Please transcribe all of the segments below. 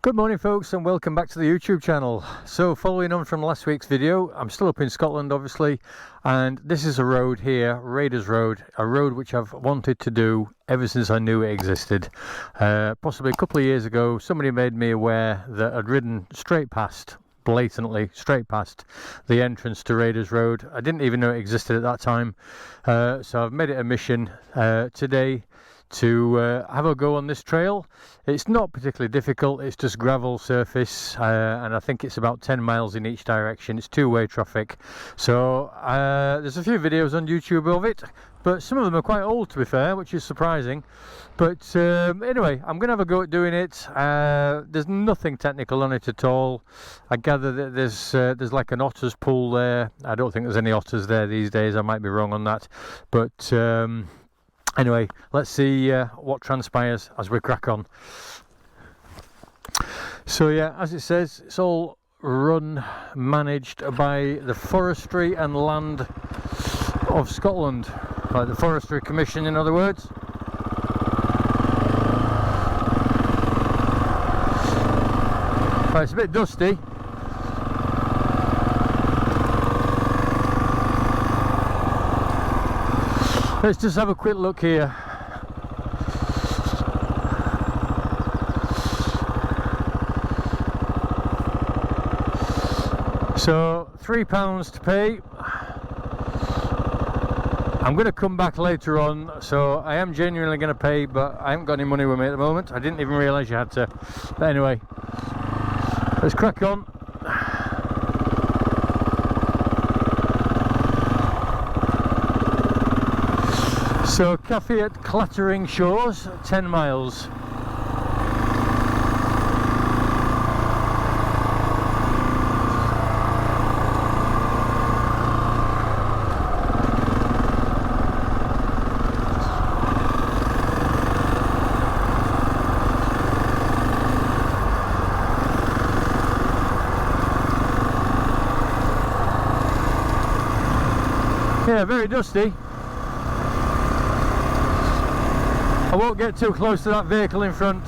Good morning folks, and welcome back to the YouTube channel. So following on from last week's video, I'm still up in Scotland obviously, and this is a road here, Raiders Road, a road which I've wanted to do ever since I knew it existed. Possibly a couple of years ago somebody made me aware that I'd ridden straight past, blatantly straight past the entrance to Raiders Road. I didn't even know it existed at that time, so I've made it a mission today to have a go on this trail. It's not particularly difficult, it's just gravel surface, and I think it's about 10 miles in each direction. It's two-way traffic, so there's a few videos on YouTube of it, but some of them are quite old to be fair, which is surprising. But anyway, I'm gonna have a go at doing it. There's nothing technical on it at all. I gather that there's like an otters pool there. I don't think there's any otters there these days, I might be wrong on that, but anyway, let's see what transpires as we crack on. So yeah, as it says, it's all run, managed by the Forestry and Land of Scotland, like the Forestry Commission in other words. Right, it's a bit dusty. Let's just have a quick look here. So £3 to pay. I'm going to come back later on, so I am genuinely going to pay, but I haven't got any money with me at the moment. I didn't even realise you had to. But anyway, let's crack on. So, cafe at Clattering Shores, 10 miles. Yeah, very dusty. I won't get too close to that vehicle in front.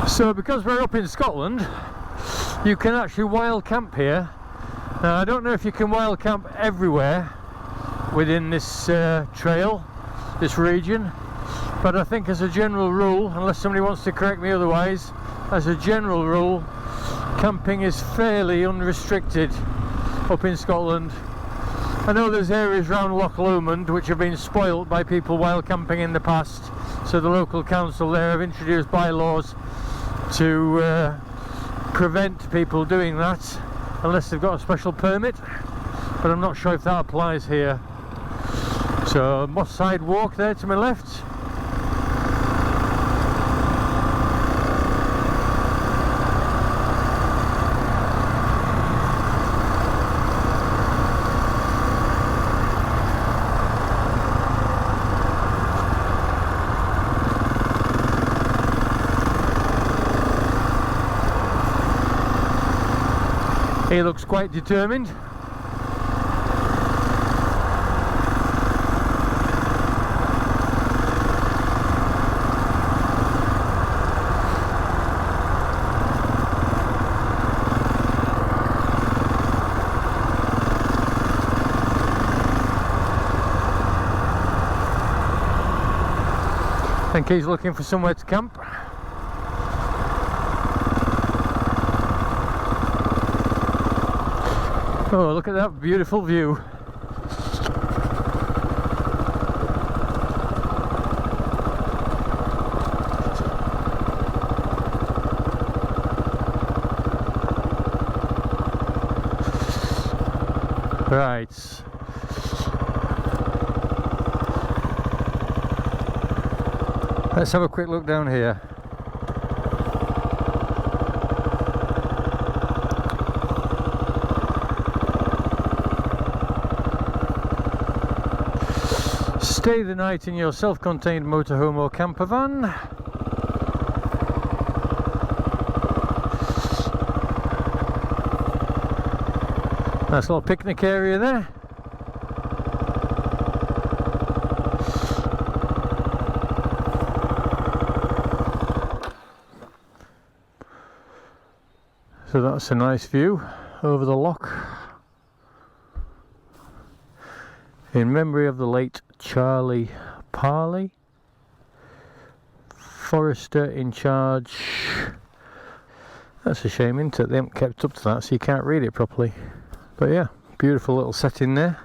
So because we're up in Scotland, you can actually wild camp here. Now I don't know if you can wild camp everywhere within this trail, this region, but I think as a general rule, unless somebody wants to correct me otherwise, as a general rule, camping is fairly unrestricted up in Scotland. I know there's areas around Loch Lomond which have been spoilt by people wild camping in the past, so the local council there have introduced bylaws to prevent people doing that unless they've got a special permit, but I'm not sure if that applies here. So Moss Side Walk there to my left. He looks quite determined. I think he's looking for somewhere to camp. Oh, look at that beautiful view. Right. Let's have a quick look down here. Stay the night in your self-contained motorhome or camper van. Nice little picnic area there. So that's a nice view over the loch. In memory of the late Charlie Parley, forester in charge. That's a shame, isn't it? They haven't kept up to that, so you can't read it properly. But yeah, beautiful little setting there.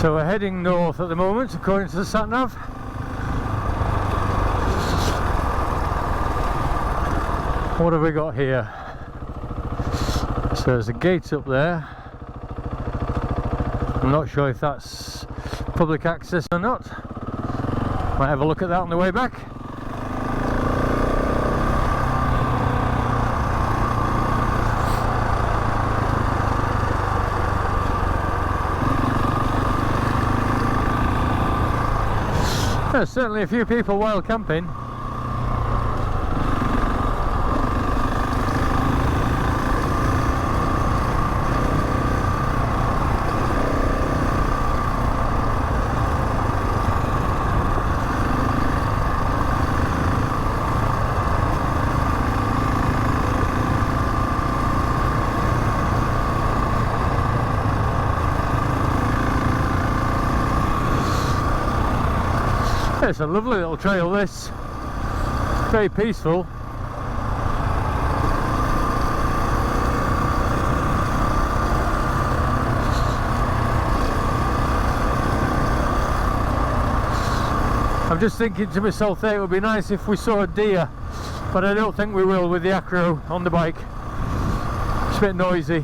So we're heading north at the moment, according to the sat-nav. What have we got here? So there's a gate up there. I'm not sure if that's public access or not. Might have a look at that on the way back. There's certainly a few people while camping. It's a lovely little trail, this. Very peaceful. I'm just thinking to myself there, it would be nice if we saw a deer, but I don't think we will with the acro on the bike. It's a bit noisy.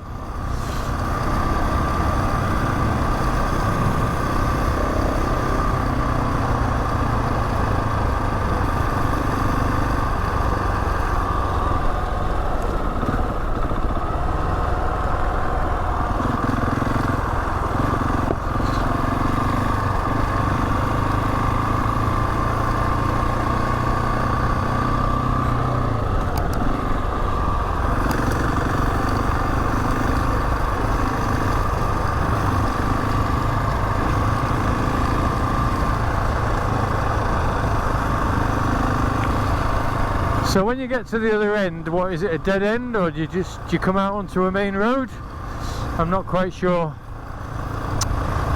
So when you get to the other end, what is it, a dead end, or do you come out onto a main road? I'm not quite sure,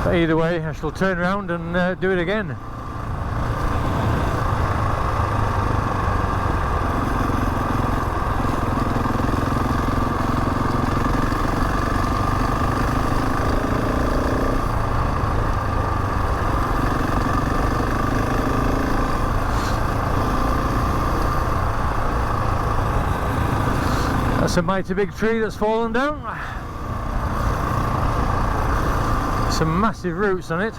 but either way I shall turn around and do it again. That's a mighty big tree that's fallen down. Some massive roots on it.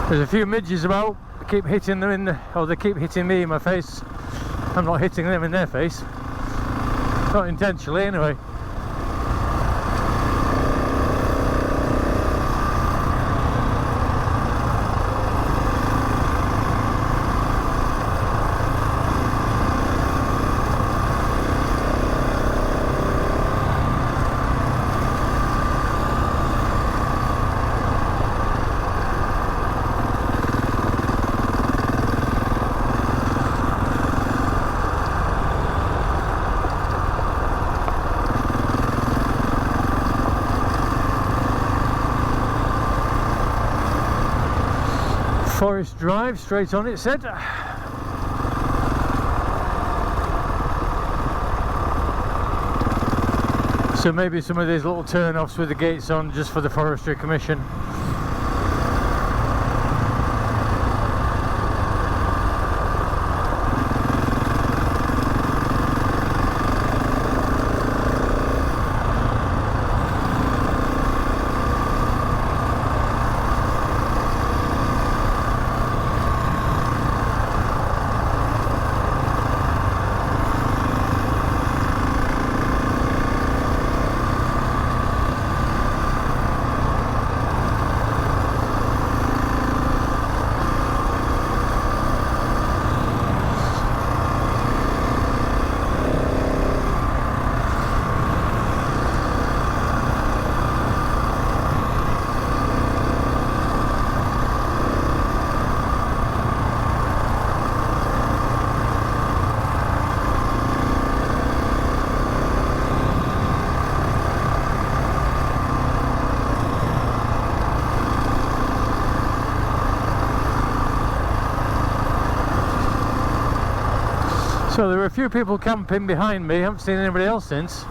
There's a few midges about. I keep hitting them in the, or they keep hitting me in my face. I'm not hitting them in their face. Not intentionally anyway. Forest Drive, straight on it said. So maybe some of these little turn-offs with the gates on just for the Forestry Commission. So there were a few people camping behind me. I haven't seen anybody else since.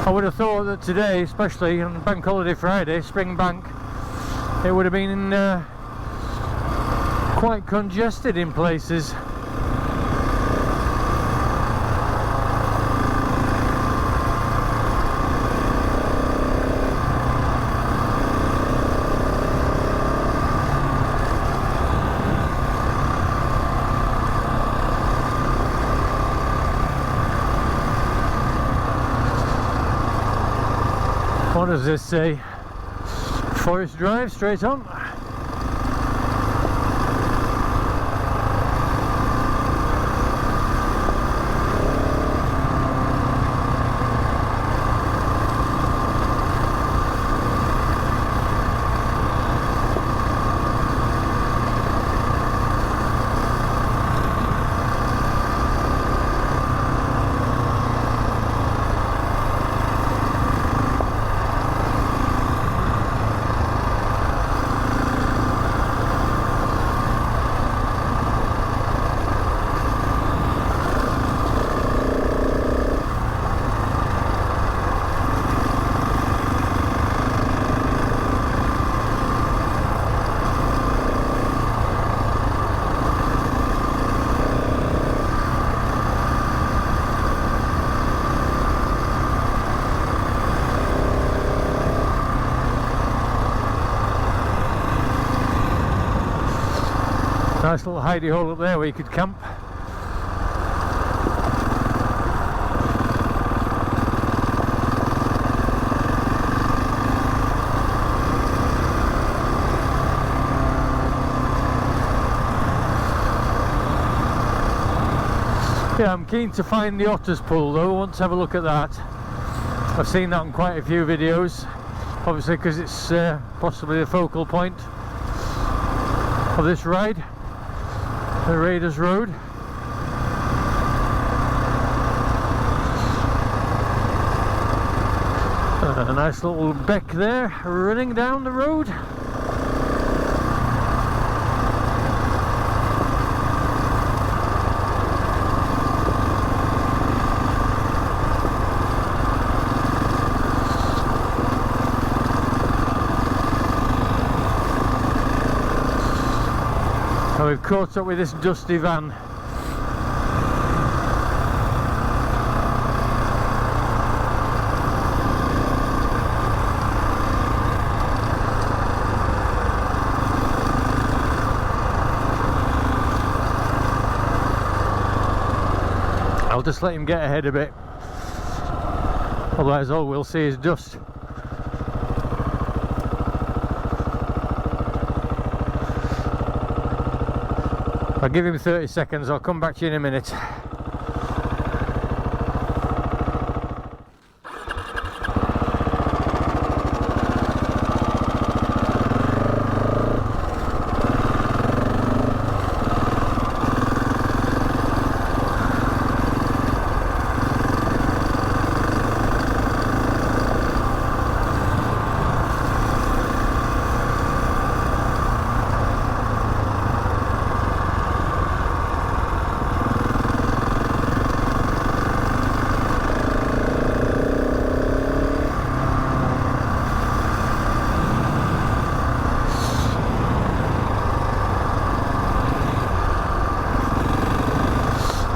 I would have thought that today, especially on Bank Holiday Friday, Spring Bank, it would have been quite congested in places. What does this say? Forest Drive, straight on. little hidey hole up there where you could camp. Yeah, I'm keen to find the Otter's Pool though. I want to have a look at that. I've seen that on quite a few videos, obviously because it's possibly the focal point of this ride, the Raiders Road. A nice little beck there running down the road. Now we've caught up with this dusty van. I'll just let him get ahead a bit, otherwise all we'll see is dust. I'll give him 30 seconds, I'll come back to you in a minute.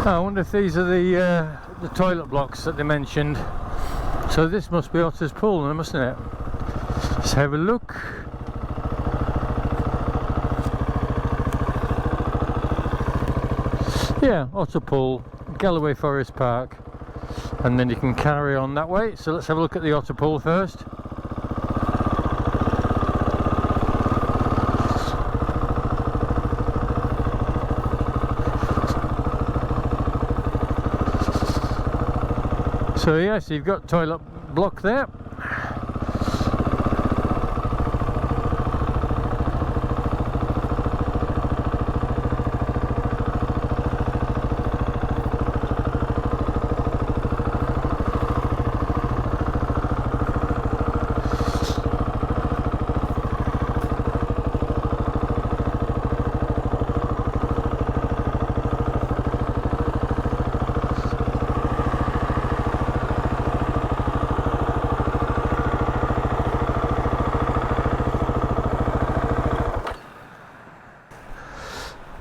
I wonder if these are the toilet blocks that they mentioned. So this must be Otter's Pool, mustn't it? Let's have a look. Yeah, Otter Pool, Galloway Forest Park, and then you can carry on that way. So let's have a look at the Otter Pool first. So yes, you've got toilet block there.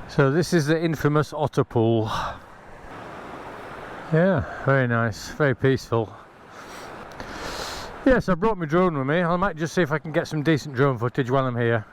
So this is the infamous Otter Pool. Yeah, very nice, very peaceful. Yes, I brought my drone with me. I might just see if I can get some decent drone footage while I'm here.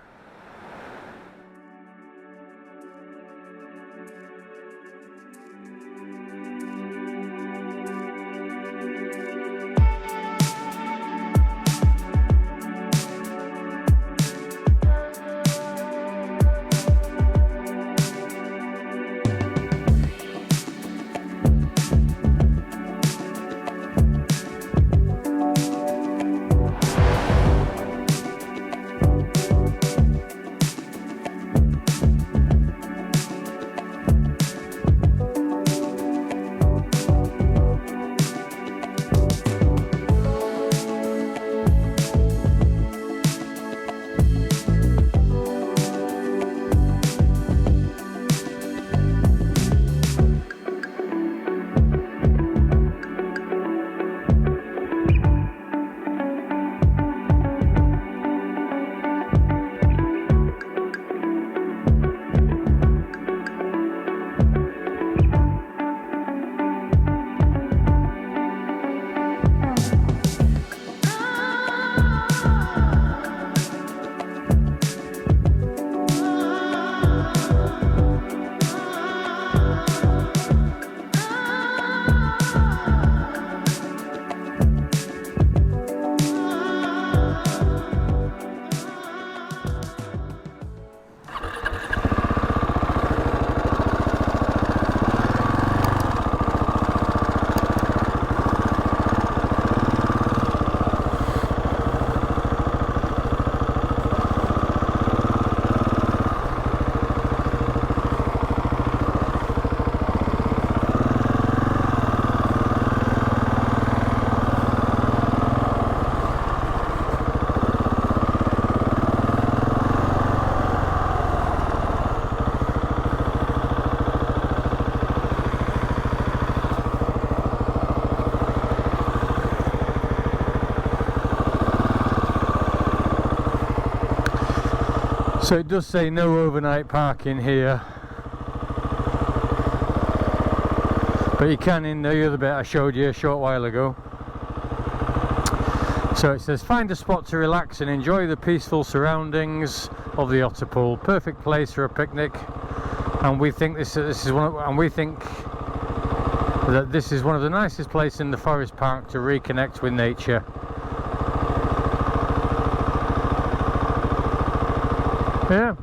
So it does say no overnight parking here, but you can in the other bit I showed you a short while ago. So it says find a spot to relax and enjoy the peaceful surroundings of the otter pool. Perfect place for a picnic, and we think this is one of, and we think that this is one of the nicest places in the forest park to reconnect with nature. Yeah.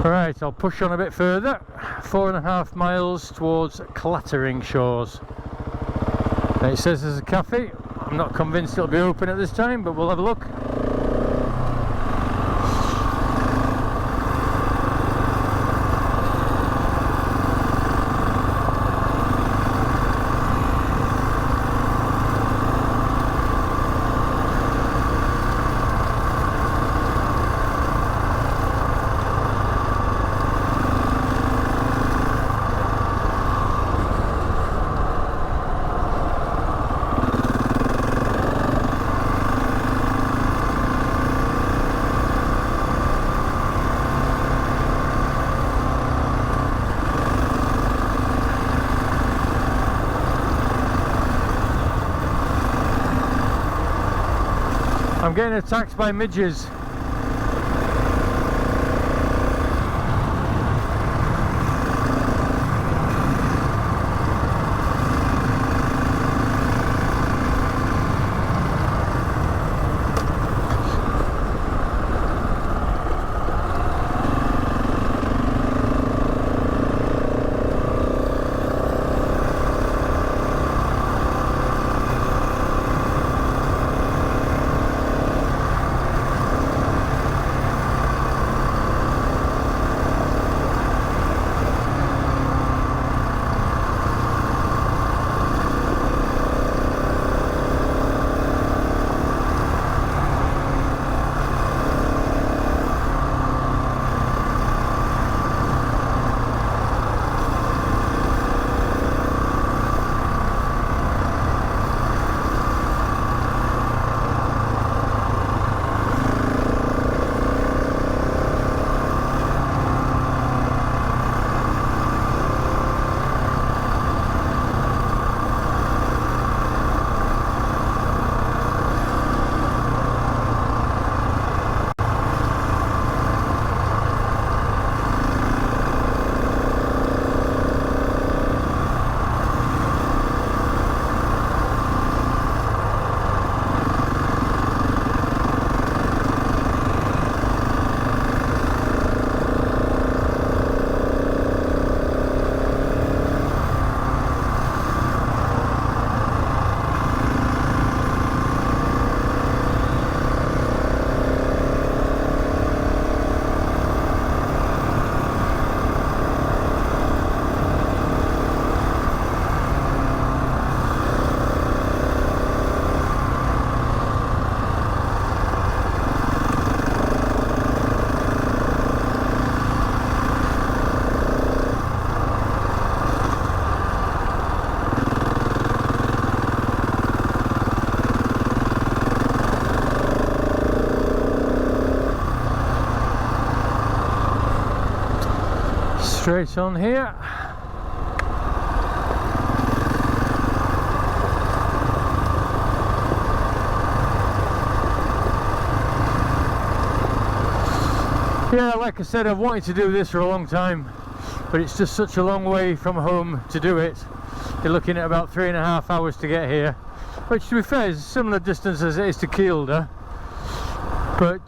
Right, I'll push on a bit further, 4.5 miles towards Clattering Shores. Now it says there's a cafe. I'm not convinced it'll be open at this time, but we'll have a look. I'm getting attacked by midges. Straight on here. Yeah, like I said, I've wanted to do this for a long time, but it's just such a long way from home to do it. You're looking at about 3.5 hours to get here, which to be fair is a similar distance as it is to Kielder, but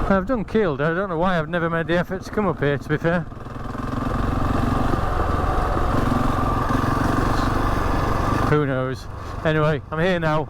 I've done Kielder. I don't know why I've never made the effort to come up here, to be fair. Who knows? Anyway, I'm here now.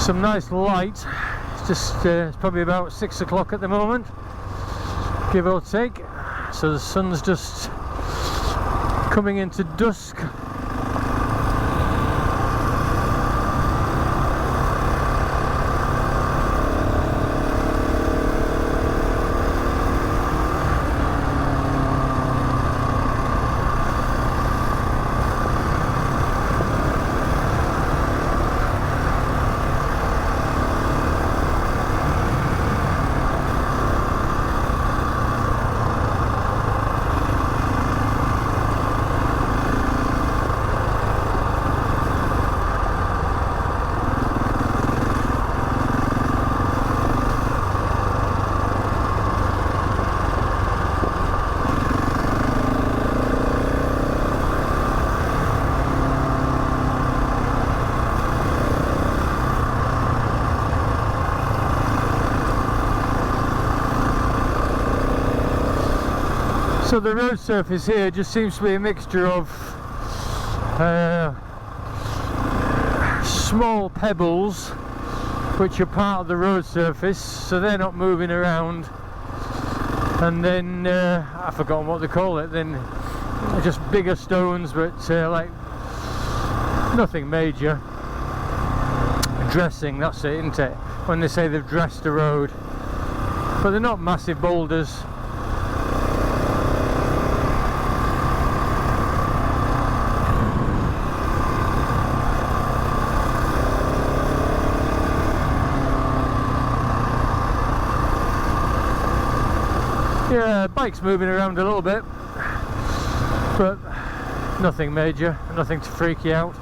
Some nice light. It's just it's probably about 6 o'clock at the moment, give or take, so the sun's just coming into dusk. So the road surface here just seems to be a mixture of small pebbles which are part of the road surface, so they're not moving around, and then I've forgotten what they call it, then just bigger stones, but like nothing major. Dressing, that's it, isn't it, when they say they've dressed the road, but they're not massive boulders. Yeah, bike's moving around a little bit, but nothing major, nothing to freak you out.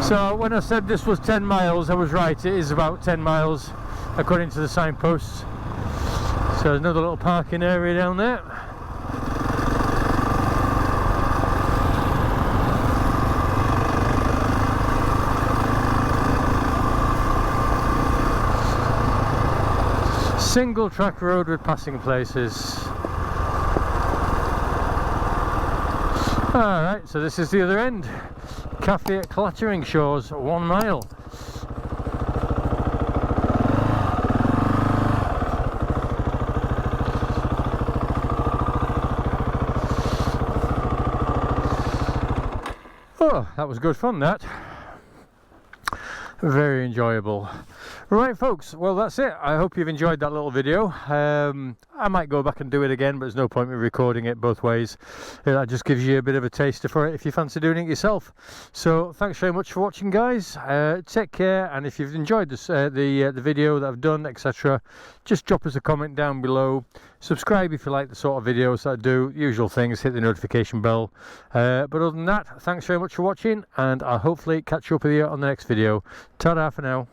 So when I said this was 10 miles, I was right, it is about 10 miles according to the signposts. So there's another little parking area down there. Single track road with passing places. Alright, so this is the other end. Cafe at Clattering Shores, 1 mile. Oh, that was good fun, that. Very enjoyable. Right folks, well that's it. I hope you've enjoyed that little video. I might go back and do it again, but there's no point in recording it both ways. That just gives you a bit of a taster for it if you fancy doing it yourself. So thanks very much for watching, guys. Take care, and if you've enjoyed this, the video that I've done, etc., just drop us a comment down below. Subscribe if you like the sort of videos that I do. Usual things, hit the notification bell. But other than that, thanks very much for watching, and I'll hopefully catch you up with you on the next video. Ta-da for now.